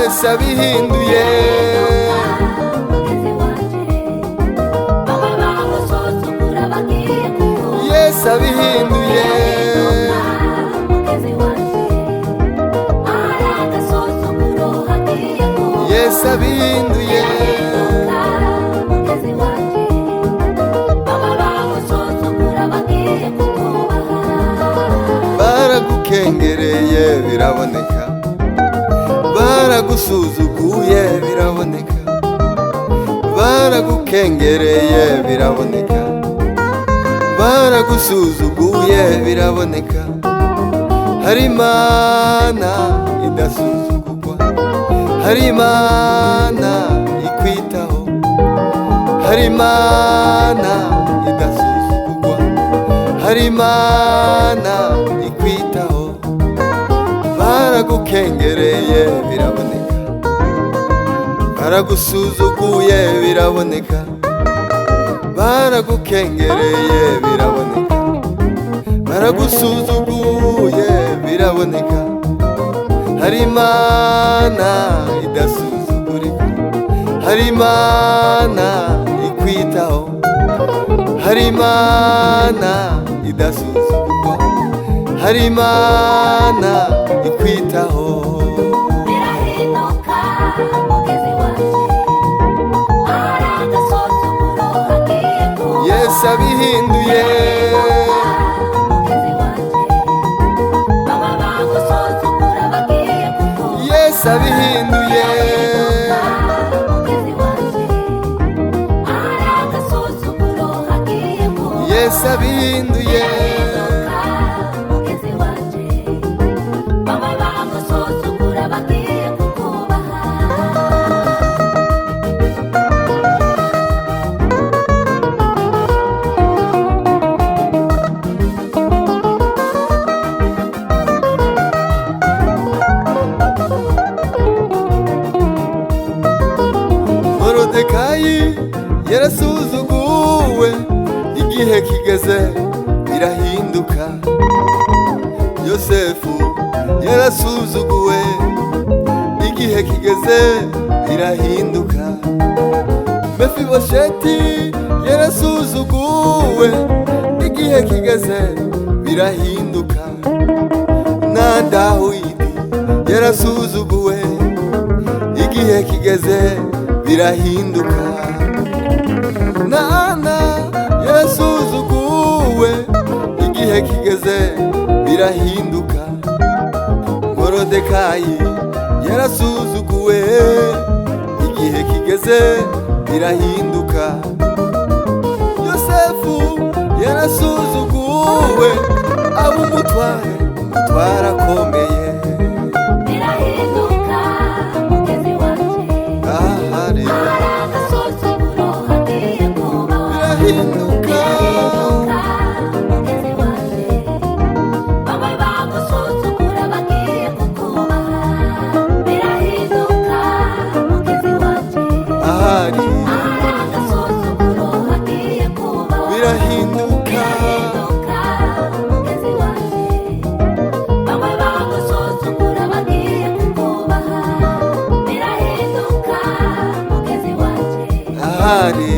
Yesu abihinduye Yesu abihinduye Yesu abihinduye baragukengereye biraboneka baragusuzuguye biraboneka baragukengereye biraboneka baragusuzuguye biraboneka hari Imana idasuzugurwa hari Imana ikwitaho hari Imana idasuzugurwa hari Imana ikwitaho baragukengereye biraboneka baragusuzuguye biraboneka baragukengereye biraboneka baragusuzuguye biraboneka hari Imana idasuzugurika hari Imana ikwitaho hari Imana idasuzugurwa hari Imana ikwitaho birahinduka mugezi wanje aragasuzuguro hagiye kuba Yesu abihinduye mugezi wanje baba bagusuzugura bagiye kukuba Yesu abihinduye mugezi wanje aragasuzuguro hagiye kuba Yesu abihinduye mugezi wanje baba bagusuzugura bagiye kukubaha Morodekayi yarasuzuguwe igihe kigeze birahinduka Yosefu yarasuzuguwe igihe kigeze birahinduka Mefibosheti yarasuzuguwe igihe kigeze birahinduka na Dawidi yarasuzuguwe igihe kigeze birahinduka na Ana yarasuzuguwe igihe kigeze birahinduka Morodekayi yarasuzuguwe igihe kigeze birahinduka Yosefu yarasuzuguwe aba umutware akomeye birahinduka mugezi wanje ahari aragasuzuguro hagiye kuba birahinduka mugezi wanje baba bagusuzugura bagiye kukubaha birahinduka mugezi wanje ahari aragasuzuguro hagiye kuba birahinduka mugezi wanje baba bagusuzugura bagiye kukubaha birahinduka mugezi wanje ahari